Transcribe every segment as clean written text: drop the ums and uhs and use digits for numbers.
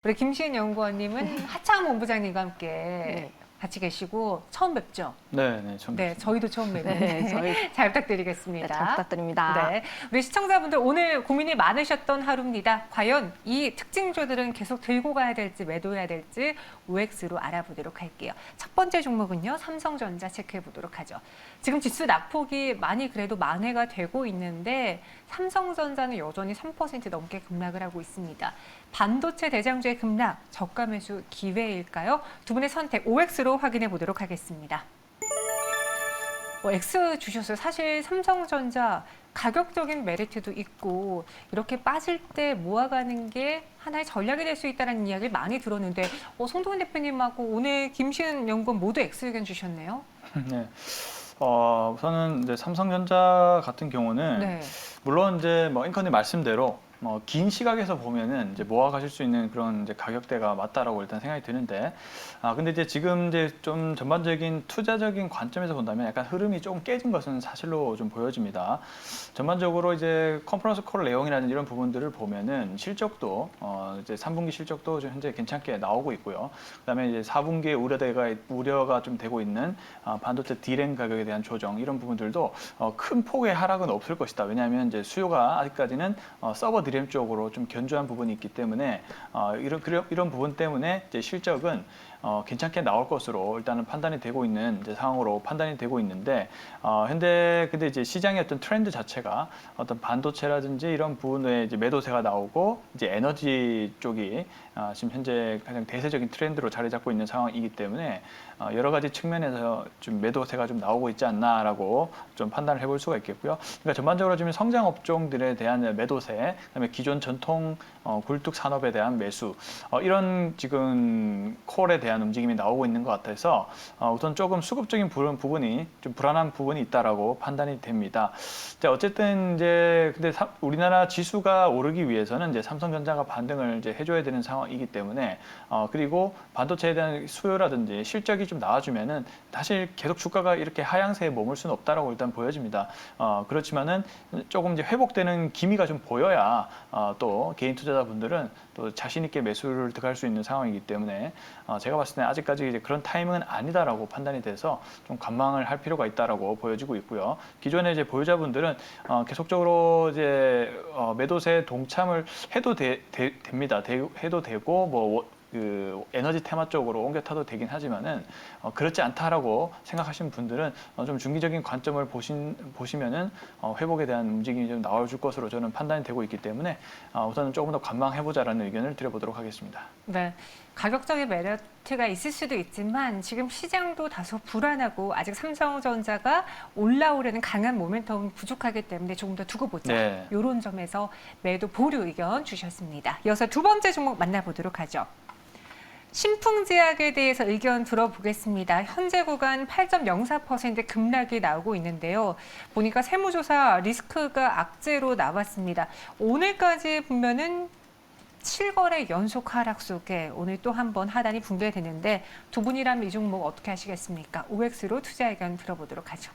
우리 김시은 연구원님은 하창 본부장님과 함께 같이 계시고 처음 뵙죠? 네, 처음 네, 뵙습니다. 저희도 처음 뵙는데 잘 부탁드리겠습니다. 네, 잘 부탁드립니다. 네, 우리 시청자분들 오늘 고민이 많으셨던 하루입니다. 과연 이 특징주들은 계속 들고 가야 될지 매도해야 될지 OX로 알아보도록 할게요. 첫 번째 종목은요, 삼성전자 체크해 보도록 하죠. 지금 지수 낙폭이 많이 그래도 만회가 되고 있는데 삼성전자는 여전히 3% 넘게 급락을 하고 있습니다. 반도체 대장주의 급락, 저가 매수 기회일까요? 두 분의 선택 OX로 확인해 보도록 하겠습니다. X 주셨어요. 사실 삼성전자 가격적인 메리트도 있고 이렇게 빠질 때 모아가는 게 하나의 전략이 될 수 있다는 이야기를 많이 들었는데 송동훈 대표님하고 오늘 김시은 연구원 모두 X 의견 주셨네요. 네. 우선은 이제 삼성전자 같은 경우는 네. 물론 이제 뭐 앵커님 말씀대로 긴 시각에서 보면은 이제 모아가실 수 있는 그런 이제 가격대가 맞다라고 일단 생각이 드는데, 근데 이제 지금 이제 좀 전반적인 투자적인 관점에서 본다면 약간 흐름이 조금 깨진 것은 사실로 좀 보여집니다. 전반적으로 이제 컨퍼런스 콜 내용이라든지 이런 부분들을 보면은 실적도 이제 3분기 실적도 좀 현재 괜찮게 나오고 있고요. 그다음에 이제 4분기에 우려가 좀 되고 있는 반도체 D램 가격에 대한 조정 이런 부분들도 큰 폭의 하락은 없을 것이다. 왜냐하면 이제 수요가 아직까지는 서버 D램 쪽으로 좀 견조한 부분이 있기 때문에 이런 부분 때문에 이제 실적은 괜찮게 나올 것으로 일단은 판단이 되고 있는 이제 상황으로 판단이 되고 있는데, 현재 근데 이제 시장의 어떤 트렌드 자체가 어떤 반도체라든지 이런 부분에 이제 매도세가 나오고 이제 에너지 쪽이 지금 현재 가장 대세적인 트렌드로 자리 잡고 있는 상황이기 때문에 여러 가지 측면에서 좀 매도세가 좀 나오고 있지 않나라고 좀 판단을 해볼 수가 있겠고요. 그러니까 전반적으로 지금 성장 업종들에 대한 매도세, 그다음에 기존 전통 굴뚝 산업에 대한 매수, 이런 지금 콜에 대한 움직임이 나오고 있는 것 같아서 우선 조금 수급적인 부분이 좀 불안한 부분이 있다라고 판단이 됩니다. 자, 어쨌든 이제 근데 우리나라 지수가 오르기 위해서는 이제 삼성전자가 반등을 이제 해줘야 되는 상황이기 때문에 그리고 반도체에 대한 수요라든지 실적이 좀 나와주면은 사실 계속 주가가 이렇게 하향세에 머물 수는 없다라고 일단 보여집니다. 그렇지만은 조금 이제 회복되는 기미가 좀 보여야 또 개인 투자자분들은 또 자신 있게 매수를 들어갈 수 있는 상황이기 때문에 제가 봤을 때는 아직까지 이제 그런 타이밍은 아니다라고 판단이 돼서 좀 관망을 할 필요가 있다라고 보여지고 있고요. 기존에 이제 보유자분들은 계속적으로 이제 매도세 동참을 해도 됩니다. 해도 되고 그 에너지 테마 쪽으로 옮겨 타도 되긴 하지만은 그렇지 않다라고 생각하시는 분들은 좀 중기적인 관점을 보시면은 회복에 대한 움직임이 좀 나와줄 것으로 저는 판단이 되고 있기 때문에 우선은 조금 더 관망해보자라는 의견을 드려보도록 하겠습니다. 네. 가격적인 메리트가 있을 수도 있지만 지금 시장도 다소 불안하고 아직 삼성전자가 올라오려는 강한 모멘텀이 부족하기 때문에 조금 더 두고 보자. 네. 이런 점에서 매도 보류 의견 주셨습니다. 이어서 두 번째 종목 만나보도록 하죠. 신풍제약에 대해서 의견 들어보겠습니다. 현재 구간 8.04% 급락이 나오고 있는데요. 보니까 세무조사 리스크가 악재로 나왔습니다. 오늘까지 보면은 7거래 연속 하락 속에 오늘 또 한 번 하단이 붕괴되는데 두 분이라면 이 종목 어떻게 하시겠습니까? OX로 투자 의견 들어보도록 하죠.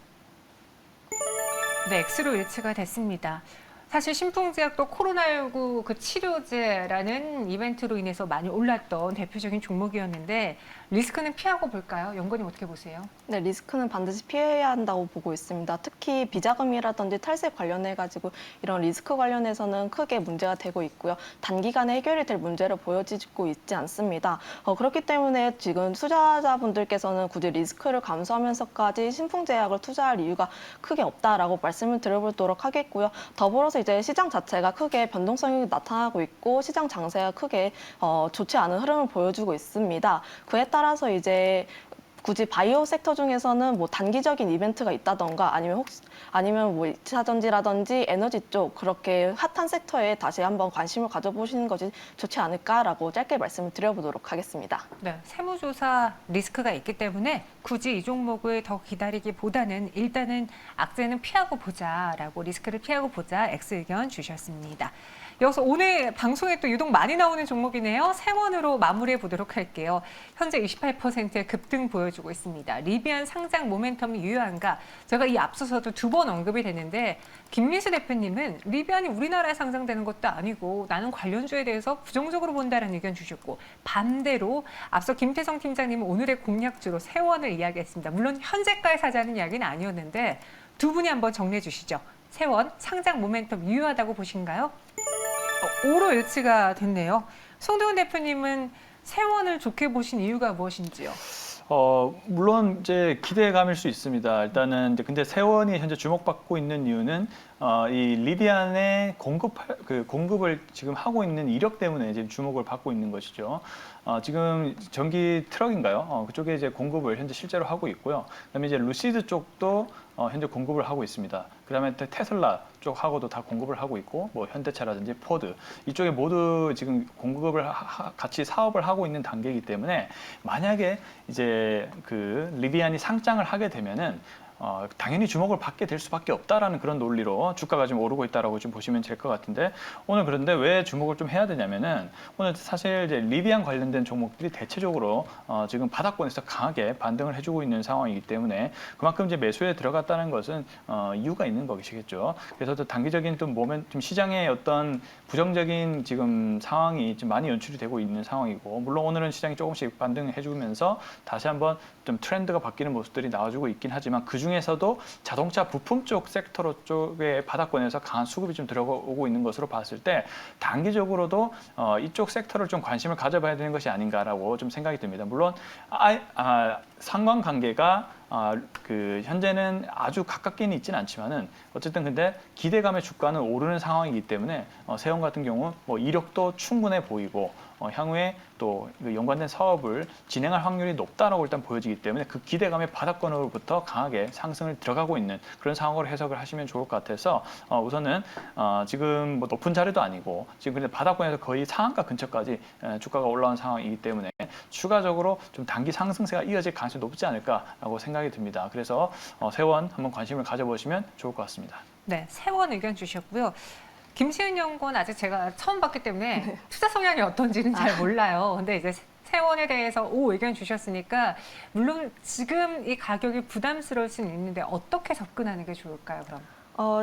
네, X로 일치가 됐습니다. 사실 신풍제약도 코로나19 그 치료제라는 이벤트로 인해서 많이 올랐던 대표적인 종목이었는데 리스크는 피하고 볼까요? 연구원님 어떻게 보세요? 네, 리스크는 반드시 피해야 한다고 보고 있습니다. 특히 비자금이라든지 탈세 관련해가지고 이런 리스크 관련해서는 크게 문제가 되고 있고요. 단기간에 해결이 될 문제를 보여지고 있지 않습니다. 그렇기 때문에 지금 투자자분들께서는 굳이 리스크를 감수하면서까지 신풍제약을 투자할 이유가 크게 없다라고 말씀을 드려보도록 하겠고요. 더불어서 이제 시장 자체가 크게 변동성이 나타나고 있고 시장 장세가 크게 좋지 않은 흐름을 보여주고 있습니다. 그에 따라서 이제 굳이 바이오 섹터 중에서는 뭐 단기적인 이벤트가 있다던가 아니면 뭐 2차 전지라든지 에너지 쪽 그렇게 핫한 섹터에 다시 한번 관심을 가져보시는 것이 좋지 않을까라고 짧게 말씀을 드려보도록 하겠습니다. 네, 세무조사 리스크가 있기 때문에 굳이 이 종목을 더 기다리기보다는 일단은 악재는 피하고 보자라고 리스크를 피하고 보자 X 의견 주셨습니다. 이어서 오늘 방송에 또 유독 많이 나오는 종목이네요. 세원으로 마무리해 보도록 할게요. 현재 28%의 급등 보여주고 있습니다. 리비안 상장 모멘텀이 유효한가? 제가 이 앞서서도 2번 언급이 됐는데 김민수 대표님은 리비안이 우리나라에 상장되는 것도 아니고 나는 관련주에 대해서 부정적으로 본다는 의견 주셨고, 반대로 앞서 김태성 팀장님은 오늘의 공략주로 세원을 이야기했습니다. 물론 현재가에 사자는 이야기는 아니었는데 두 분이 한번 정리해 주시죠. 세원 상장 모멘텀 유효하다고 보신가요? 5로 일치가 됐네요. 송도훈 대표님은 세원을 좋게 보신 이유가 무엇인지요? 물론 이제 기대감일 수 있습니다. 일단은 이제 근데 세원이 현재 주목받고 있는 이유는 이 리비안의 공급을 지금 하고 있는 이력 때문에 지금 주목을 받고 있는 것이죠. 지금 전기 트럭인가요? 그쪽에 이제 공급을 현재 실제로 하고 있고요. 그다음에 이제 루시드 쪽도 현재 공급을 하고 있습니다. 그다음에 테슬라 쪽하고도 다 공급을 하고 있고, 뭐 현대차라든지 포드 이쪽에 모두 지금 공급을 같이 사업을 하고 있는 단계이기 때문에 만약에 이제 그 리비안이 상장을 하게 되면은 당연히 주목을 받게 될 수밖에 없다라는 그런 논리로 주가가 좀 오르고 있다라고 좀 보시면 될 것 같은데, 오늘 그런데 왜 주목을 좀 해야 되냐면은 오늘 사실 이제 리비안 관련된 종목들이 대체적으로 지금 바닥권에서 강하게 반등을 해주고 있는 상황이기 때문에 그만큼 이제 매수에 들어갔다는 것은 이유가 있는 것이겠죠. 그래서 또 단기적인 좀 시장의 어떤 부정적인 지금 상황이 좀 많이 연출이 되고 있는 상황이고, 물론 오늘은 시장이 조금씩 반등해주면서 다시 한번 좀 트렌드가 바뀌는 모습들이 나와주고 있긴 하지만 그 중에서도 자동차 부품 쪽 섹터 쪽에 바닥권에서 강한 수급이 좀 들어오고 있는 것으로 봤을 때 단기적으로도 이쪽 섹터를 좀 관심을 가져봐야 되는 것이 아닌가라고 좀 생각이 듭니다. 물론 상관관계가 현재는 아주 가깝게는 있지는 않지만은 어쨌든 근데 기대감의 주가는 오르는 상황이기 때문에 세원 같은 경우 뭐 이력도 충분해 보이고 향후에 또 연관된 사업을 진행할 확률이 높다라고 일단 보여지기 때문에 그 기대감의 바닥권으로부터 강하게 상승을 들어가고 있는 그런 상황으로 해석을 하시면 좋을 것 같아서 우선은 지금 뭐 높은 자리도 아니고 지금 근데 바닥권에서 거의 상한가 근처까지 주가가 올라온 상황이기 때문에 추가적으로 좀 단기 상승세가 이어질 가능성이 높지 않을까라고 생각이 듭니다. 그래서 세원 한번 관심을 가져보시면 좋을 것 같습니다. 네, 세원 의견 주셨고요. 김시은 연구원 아직 제가 처음 봤기 때문에 투자 성향이 어떤지는 잘 몰라요. 근데 이제 세원에 대해서 의견 주셨으니까 물론 지금 이 가격이 부담스러울 수는 있는데 어떻게 접근하는 게 좋을까요, 그럼?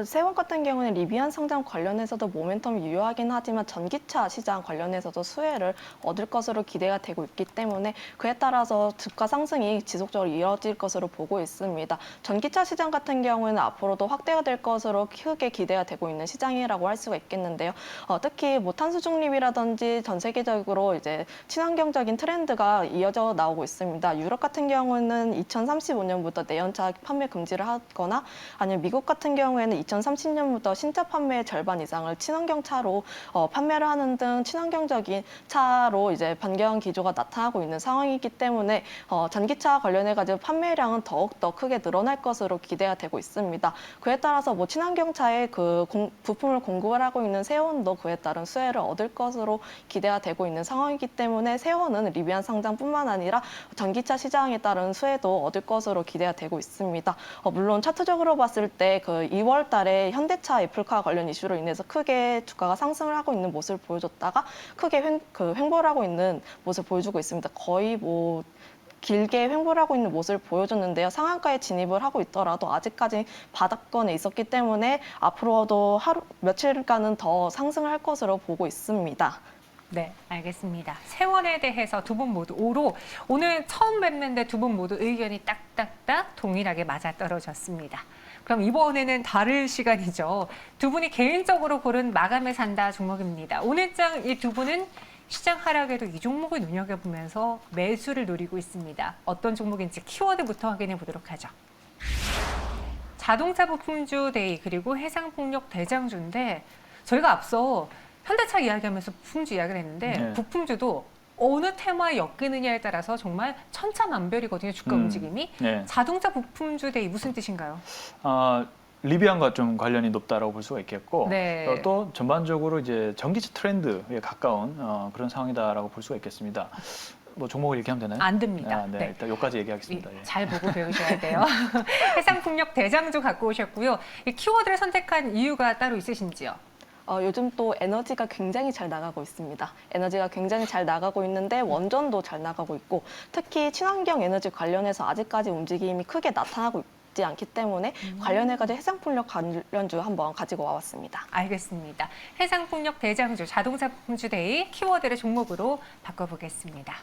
세원 같은 경우는 리비안 상장 관련해서도 모멘텀이 유효하긴 하지만 전기차 시장 관련해서도 수혜를 얻을 것으로 기대가 되고 있기 때문에 그에 따라서 주가 상승이 지속적으로 이어질 것으로 보고 있습니다. 전기차 시장 같은 경우에는 앞으로도 확대가 될 것으로 크게 기대가 되고 있는 시장이라고 할 수가 있겠는데요. 특히 뭐 탄소 중립이라든지 전 세계적으로 이제 친환경적인 트렌드가 이어져 나오고 있습니다. 유럽 같은 경우는 2035년부터 내연차 판매 금지를 하거나 아니면 미국 같은 경우에는 2030년부터 신차 판매의 절반 이상을 친환경 차로 판매를 하는 등 친환경적인 차로 이제 변경 기조가 나타나고 있는 상황이기 때문에 전기차 관련해 가지고 판매량은 더욱더 크게 늘어날 것으로 기대가 되고 있습니다. 그에 따라서 뭐 친환경 차에 그 부품을 공급을 하고 있는 세원도 그에 따른 수혜를 얻을 것으로 기대가 되고 있는 상황이기 때문에 세원은 리비안 상장뿐만 아니라 전기차 시장에 따른 수혜도 얻을 것으로 기대가 되고 있습니다. 물론 차트적으로 봤을 때 그 2월 달에 현대차 애플카 관련 이슈로 인해서 크게 주가가 상승을 하고 있는 모습을 보여줬다가 크게 횡보를 하고 있는 모습을 보여주고 있습니다. 거의 뭐 길게 횡보를 하고 있는 모습을 보여줬는데요. 상한가에 진입을 하고 있더라도 아직까지 바닥권에 있었기 때문에 앞으로도 며칠간은 더 상승을 할 것으로 보고 있습니다. 네, 알겠습니다. 세원에 대해서 두 분 모두 5로 오늘 처음 뵙는데 두 분 모두 의견이 딱딱딱 동일하게 맞아떨어졌습니다. 그럼 이번에는 다를 시간이죠. 두 분이 개인적으로 고른 마감에 산다 종목입니다. 오늘장 이 두 분은 시장 하락에도 이 종목을 눈여겨보면서 매수를 노리고 있습니다. 어떤 종목인지 키워드부터 확인해 보도록 하죠. 자동차 부품주 데이 그리고 해상폭력 대장주인데 저희가 앞서 현대차 이야기하면서 부품주 이야기를 했는데 네. 부품주도 어느 테마에 엮이느냐에 따라서 정말 천차만별이거든요. 주가 움직임이. 네. 자동차 부품주 대이 무슨 뜻인가요? 리비안과 좀 관련이 높다라고 볼 수가 있겠고, 네. 또 전반적으로 이제 전기차 트렌드에 가까운 그런 상황이다라고 볼 수가 있겠습니다. 뭐 종목을 얘기하면 되나요? 안 됩니다. 네, 네. 일단 여기까지 얘기하겠습니다. 예. 잘 보고 배우셔야 돼요. 해상풍력 대장주 갖고 오셨고요. 이 키워드를 선택한 이유가 따로 있으신지요? 요즘 또 에너지가 굉장히 잘 나가고 있습니다. 에너지가 굉장히 잘 나가고 있는데 원전도 잘 나가고 있고 특히 친환경 에너지 관련해서 아직까지 움직임이 크게 나타나고 있지 않기 때문에 관련해가지고 해상풍력 관련주 한번 가지고 와봤습니다. 알겠습니다. 해상풍력 대장주, 자동차 부품주 데이 키워드를 종목으로 바꿔보겠습니다.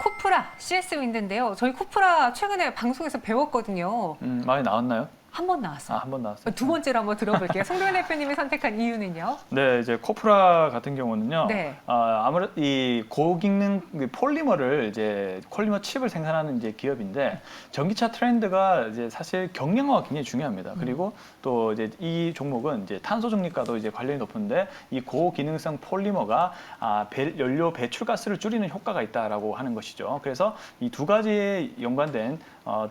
코프라, CS-윈드인데요. 저희 코프라 최근에 방송에서 배웠거든요. 많이 나왔나요? 한 번 나왔어요. 한 번 나왔어요. 두 번째로 한번 들어볼게요. 송도현 대표님이 선택한 이유는요? 네, 이제 코프라 같은 경우는요. 네. 아무래도 이 고기능 폴리머를 이제 폴리머 칩을 생산하는 이제 기업인데 전기차 트렌드가 이제 사실 경량화가 굉장히 중요합니다. 그리고 또 이제 이 종목은 이제 탄소 중립과도 이제 관련이 높은데 이 고기능성 폴리머가 연료 배출가스를 줄이는 효과가 있다라고 하는 것이죠. 그래서 이 두 가지에 연관된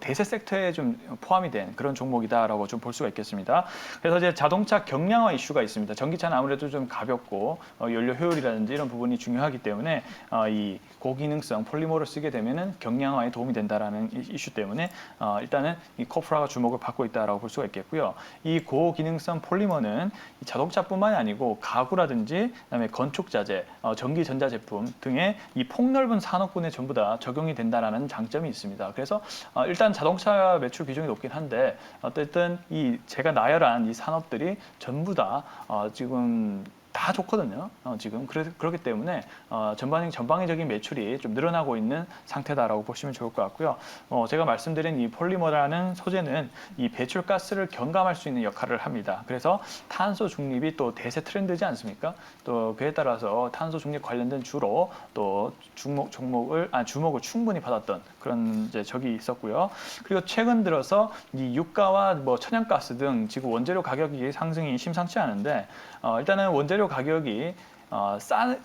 대세 섹터에 좀 포함이 된 그런 종목이다라고 좀 볼 수가 있겠습니다. 그래서 이제 자동차 경량화 이슈가 있습니다. 전기차는 아무래도 좀 가볍고 연료 효율이라든지 이런 부분이 중요하기 때문에 이 고기능성 폴리머를 쓰게 되면은 경량화에 도움이 된다라는 이슈 때문에 일단은 이 코프라가 주목을 받고 있다라고 볼 수가 있겠고요. 이 고기능성 폴리머는 이 자동차뿐만이 아니고 가구라든지 그다음에 건축 자재, 전기 전자 제품 등의 이 폭넓은 산업군에 전부 다 적용이 된다라는 장점이 있습니다. 그래서 일단 자동차 매출 비중이 높긴 한데 어쨌든 이 제가 나열한 이 산업들이 전부 다 지금 다 좋거든요. 지금 그렇기 때문에 전방위적인 매출이 좀 늘어나고 있는 상태다라고 보시면 좋을 것 같고요. 제가 말씀드린 이 폴리머라는 소재는 이 배출가스를 경감할 수 있는 역할을 합니다. 그래서 탄소 중립이 또 대세 트렌드지 않습니까? 또 그에 따라서 탄소 중립 관련된 주로 또 주목을 충분히 받았던 그런 이제 적이 있었고요. 그리고 최근 들어서 이 유가와 뭐 천연가스 등 지금 원재료 가격이 상승이 심상치 않은데 일단은 원재료 가격이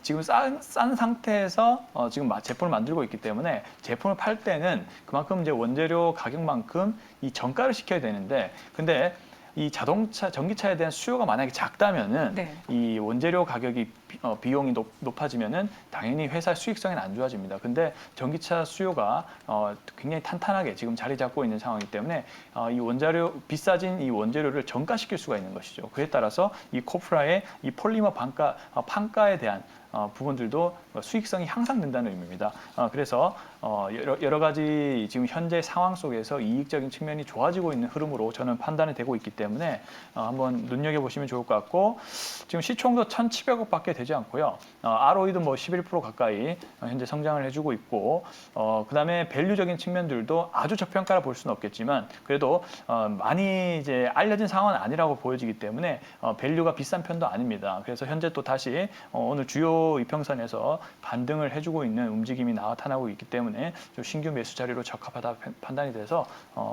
지금 싼 상태에서 지금 제품을 만들고 있기 때문에 제품을 팔 때는 그만큼 이제 원재료 가격만큼 이 정가를 시켜야 되는데 근데 이 전기차에 대한 수요가 만약에 작다면은 네. 이 원재료 가격이 비용이 높아지면은 당연히 회사 수익성에는 안 좋아집니다. 근데 전기차 수요가 굉장히 탄탄하게 지금 자리 잡고 있는 상황이기 때문에 이 비싸진 이 원재료를 정가시킬 수가 있는 것이죠. 그에 따라서 이 코프라의 이 폴리머 판가에 대한 부분들도 수익성이 향상된다는 의미입니다. 그래서 여러 가지 지금 현재 상황 속에서 이익적인 측면이 좋아지고 있는 흐름으로 저는 판단이 되고 있기 때문에 한번 눈여겨보시면 좋을 것 같고 지금 시총도 1,700억밖에 되지 않고요. ROE도 뭐 11% 가까이 현재 성장을 해주고 있고 그다음에 밸류적인 측면들도 아주 저평가라 볼 수는 없겠지만 그래도 많이 이제 알려진 상황은 아니라고 보여지기 때문에 밸류가 비싼 편도 아닙니다. 그래서 현재 또 다시 오늘 주요 이평선에서 반등을 해주고 있는 움직임이 나타나고 있기 때문에 좀 신규 매수 자리로 적합하다 판단이 돼서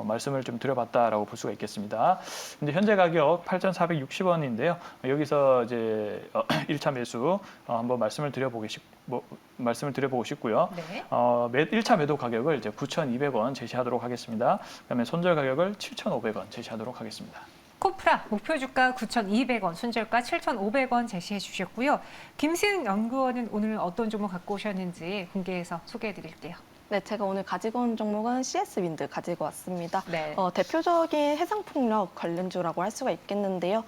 말씀을 좀 드려봤다라고 볼 수가 있겠습니다. 근데 현재 가격 8,460원인데요. 여기서 이제 1차 매수 한번 말씀을 드려보고 싶고요. 네. 1차 매도 가격을 이제 9,200원 제시하도록 하겠습니다. 그다음에 손절 가격을 7,500원 제시하도록 하겠습니다. 코프라 목표 주가 9,200원, 손절가 7,500원 제시해 주셨고요. 김수영 연구원은 오늘 어떤 종목 갖고 오셨는지 공개해서 소개해 드릴게요. 네, 제가 오늘 가지고 온 종목은 CS-윈드 가지고 왔습니다. 네. 대표적인 해상풍력 관련주라고 할 수가 있겠는데요.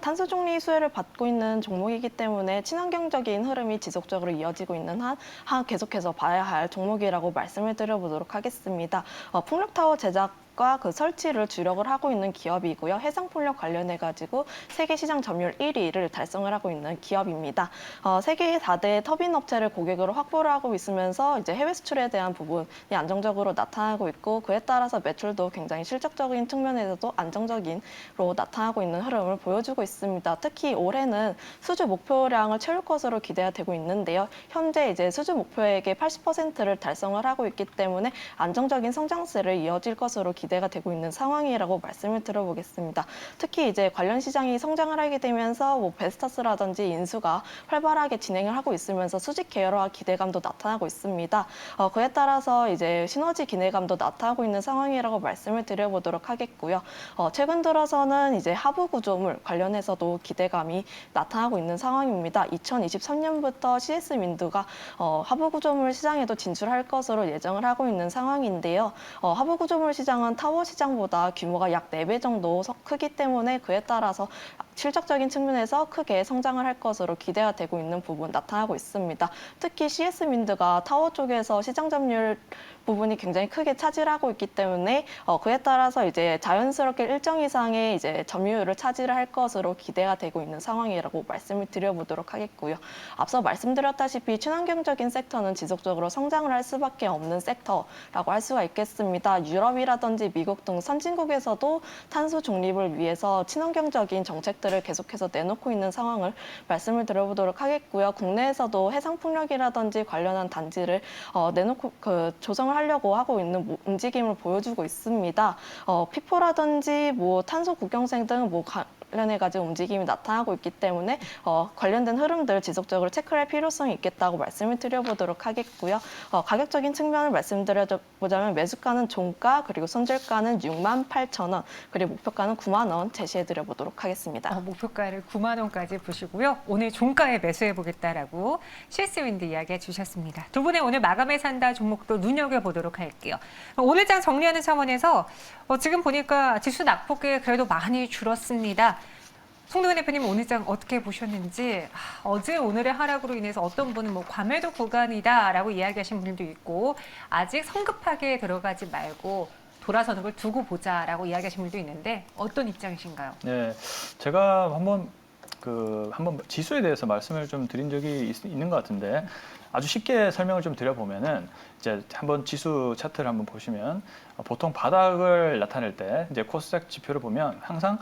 탄소 중립 수혜를 받고 있는 종목이기 때문에 친환경적인 흐름이 지속적으로 이어지고 있는 한 계속해서 봐야 할 종목이라고 말씀을 드려보도록 하겠습니다. 풍력타워 제작 그 설치를 주력을 하고 있는 기업이고요. 해상풍력 관련해가지고 세계 시장 점유율 1위를 달성을 하고 있는 기업입니다. 세계 4대 터빈 업체를 고객으로 확보를 하고 있으면서 이제 해외 수출에 대한 부분이 안정적으로 나타나고 있고 그에 따라서 매출도 굉장히 실적적인 측면에서도 안정적인로 나타나고 있는 흐름을 보여주고 있습니다. 특히 올해는 수주 목표량을 채울 것으로 기대가 되고 있는데요. 현재 이제 수주 목표액의 80%를 달성을 하고 있기 때문에 안정적인 성장세를 이어질 것으로 기대가 되고 있는 상황이라고 말씀을 드려보겠습니다. 특히 이제 관련 시장이 성장을 하게 되면서 뭐 베스타스라든지 인수가 활발하게 진행을 하고 있으면서 수직 계열화 기대감도 나타나고 있습니다. 그에 따라서 이제 시너지 기대감도 나타나고 있는 상황이라고 말씀을 드려보도록 하겠고요. 최근 들어서는 이제 하부 구조물 관련해서도 기대감이 나타나고 있는 상황입니다. 2023년부터 CS-윈드가 하부 구조물 시장에도 진출할 것으로 예정을 하고 있는 상황인데요. 하부 구조물 시장은 타워 시장보다 규모가 약 4배 정도 크기 때문에 그에 따라서 실적적인 측면에서 크게 성장을 할 것으로 기대가 되고 있는 부분 나타나고 있습니다. 특히 CS민드가 타워 쪽에서 시장 점유율 부분이 굉장히 크게 차지하고 있기 때문에 그에 따라서 이제 자연스럽게 일정 이상의 이제 점유율을 차지를 할 것으로 기대가 되고 있는 상황이라고 말씀을 드려보도록 하겠고요. 앞서 말씀드렸다시피 친환경적인 섹터는 지속적으로 성장을 할 수밖에 없는 섹터라고 할 수가 있겠습니다. 유럽이라든지 미국 등 선진국에서도 탄소 중립을 위해서 친환경적인 정책들을 계속해서 내놓고 있는 상황을 말씀을 드려보도록 하겠고요. 국내에서도 해상풍력이라든지 관련한 단지를 내놓고 조성을 하려고 하고 있는 움직임을 보여주고 있습니다. 피포라든지 탄소 국경생 등 관련해가지고 움직임이 나타나고 있기 때문에 관련된 흐름들 지속적으로 체크할 필요성이 있겠다고 말씀을 드려보도록 하겠고요. 가격적인 측면을 말씀드려보자면 매수가는 종가 그리고 손절가는 68,000원 그리고 목표가는 9만 원 제시해드려보도록 하겠습니다. 목표가를 9만 원까지 보시고요. 오늘 종가에 매수해보겠다라고 CS윈드 이야기해 주셨습니다. 두 분의 오늘 마감에 산다 종목도 눈여겨보도록 할게요. 오늘 장 정리하는 차원에서 지금 보니까 지수 낙폭이 그래도 많이 줄었습니다. 송도현 대표님 오늘 장 어떻게 보셨는지 어제 오늘의 하락으로 인해서 어떤 분은 과매도 구간이다라고 이야기하신 분들도 있고 아직 성급하게 들어가지 말고 돌아서는 걸 두고 보자라고 이야기하신 분도 있는데 어떤 입장이신가요? 네, 제가 한번 지수에 대해서 말씀을 좀 드린 적이 있는 것 같은데 아주 쉽게 설명을 좀 드려보면은 이제 한번 지수 차트를 한번 보시면 보통 바닥을 나타낼 때 이제 코스닥 지표를 보면 항상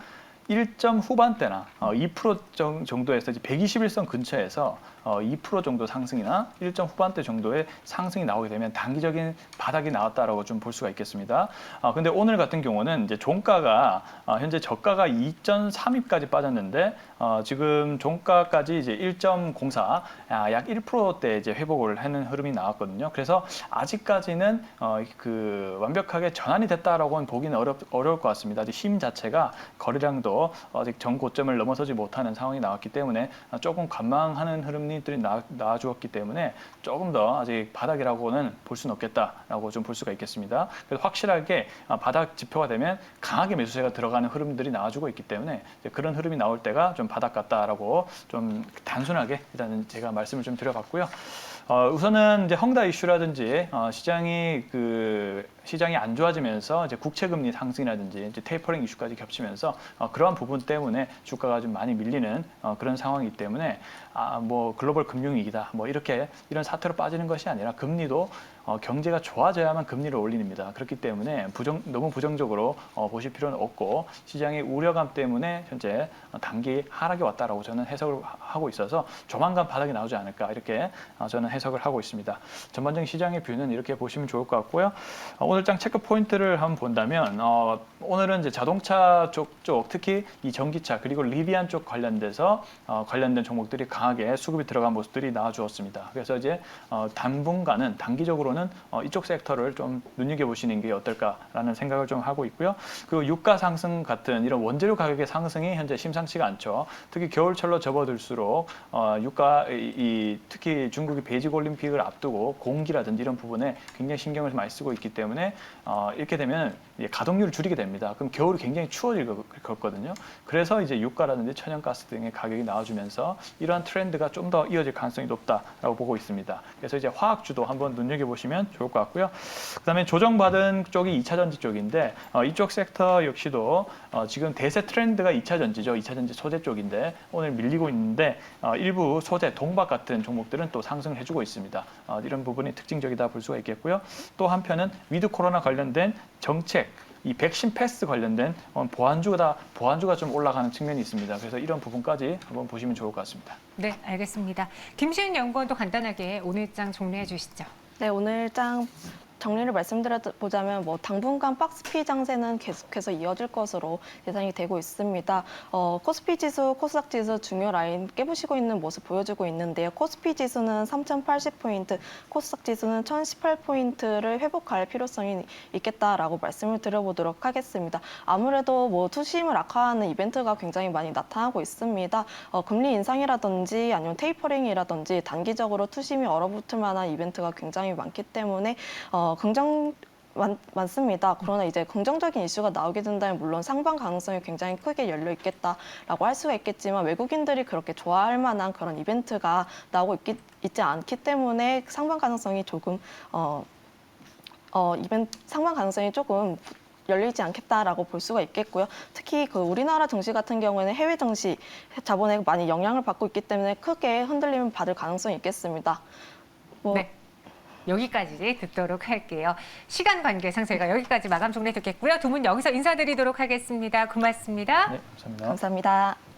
1점 후반대나 2% 정도에서 이제 121선 근처에서 2% 정도 상승이나 1점 후반대 정도의 상승이 나오게 되면 단기적인 바닥이 나왔다라고 좀 볼 수가 있겠습니다. 근데 오늘 같은 경우는 이제 종가가 현재 저가가 2.32까지 빠졌는데 지금 종가까지 이제 1.04, 약 1%대 이제 회복을 하는 흐름이 나왔거든요. 그래서 아직까지는 완벽하게 전환이 됐다라고는 보기는 어려울 것 같습니다. 힘 자체가 거래량도 아직 전 고점을 넘어서지 못하는 상황이 나왔기 때문에 조금 관망하는 흐름들이 나와주었기 때문에 조금 더 아직 바닥이라고는 볼 수는 없겠다라고 좀 볼 수가 있겠습니다. 그래서 확실하게 바닥 지표가 되면 강하게 매수세가 들어가는 흐름들이 나와주고 있기 때문에 그런 흐름이 나올 때가 좀 바닥 같다라고 좀 단순하게 일단은 제가 말씀을 좀 드려봤고요. 우선은 이제 헝다 이슈라든지 시장이 안 좋아지면서 이제 국채 금리 상승이라든지 이제 테이퍼링 이슈까지 겹치면서 그러한 부분 때문에 주가가 좀 많이 밀리는 그런 상황이기 때문에 글로벌 금융위기다 이런 사태로 빠지는 것이 아니라 금리도 경제가 좋아져야만 금리를 올립니다. 그렇기 때문에 너무 부정적으로 보실 필요는 없고 시장의 우려감 때문에 현재 단기 하락이 왔다라고 저는 해석을 하고 있어서 조만간 바닥이 나오지 않을까 이렇게 저는 해석을 하고 있습니다. 전반적인 시장의 뷰는 이렇게 보시면 좋을 것 같고요. 오늘 장 체크 포인트를 한번 본다면 오늘은 이제 자동차 쪽 특히 이 전기차 그리고 리비안 쪽 관련된 종목들이 강하게 수급이 들어간 모습들이 나와주었습니다. 그래서 이제 당분간은 단기적으로는 이쪽 섹터를 좀 눈여겨보시는 게 어떨까라는 생각을 좀 하고 있고요. 그리고 유가 상승 같은 이런 원재료 가격의 상승이 현재 심상치가 않죠. 특히 겨울철로 접어들수록 특히 중국이 베이징 올림픽을 앞두고 공기라든지 이런 부분에 굉장히 신경을 많이 쓰고 있기 때문에 이렇게 되면 가동률을 줄이게 됩니다. 그럼 겨울이 굉장히 추워질 거거든요. 그래서 이제 유가라든지 천연가스 등의 가격이 나와주면서 이러한 트렌드가 좀 더 이어질 가능성이 높다라고 보고 있습니다. 그래서 이제 화학주도 한번 눈여겨보시면 좋을 것 같고요. 그다음에 조정받은 쪽이 2차 전지 쪽인데 이쪽 섹터 역시도 지금 대세 트렌드가 2차 전지죠. 2차 전지 소재 쪽인데 오늘 밀리고 있는데 일부 소재, 동박 같은 종목들은 또 상승을 해주고 있습니다. 이런 부분이 특징적이다 볼 수가 있겠고요. 또 한편은 위드 코로나 관련된 정책, 이 백신 패스 관련된 보안주가 좀 올라가는 측면이 있습니다. 그래서 이런 부분까지 한번 보시면 좋을 것 같습니다. 네, 알겠습니다. 김시은 연구원도 간단하게 오늘 장 정리해 주시죠. 네, 오늘 장 정리를 말씀드려보자면 당분간 박스피 장세는 계속해서 이어질 것으로 예상이 되고 있습니다. 코스피 지수, 코스닥 지수 중요 라인 깨부시고 있는 모습 보여주고 있는데요. 코스피 지수는 3,080포인트, 코스닥 지수는 1,018포인트를 회복할 필요성이 있겠다라고 말씀을 드려보도록 하겠습니다. 아무래도 투심을 악화하는 이벤트가 굉장히 많이 나타나고 있습니다. 금리 인상이라든지 아니면 테이퍼링이라든지 단기적으로 투심이 얼어붙을 만한 이벤트가 굉장히 많기 때문에 많습니다. 그러나 이제 긍정적인 이슈가 나오게 된다면 물론 상방 가능성이 굉장히 크게 열려 있겠다라고 할 수가 있겠지만 외국인들이 그렇게 좋아할 만한 그런 이벤트가 나오고 있지 않기 때문에 상방 가능성이 조금 상방 가능성이 조금 열리지 않겠다라고 볼 수가 있겠고요. 특히 그 우리나라 증시 같은 경우에는 해외 증시 자본에 많이 영향을 받고 있기 때문에 크게 흔들림을 받을 가능성이 있겠습니다. 네. 여기까지 듣도록 할게요. 시간 관계상 저희가 여기까지 마감 종료 듣겠고요. 두 분 여기서 인사드리도록 하겠습니다. 고맙습니다. 네, 감사합니다. 감사합니다.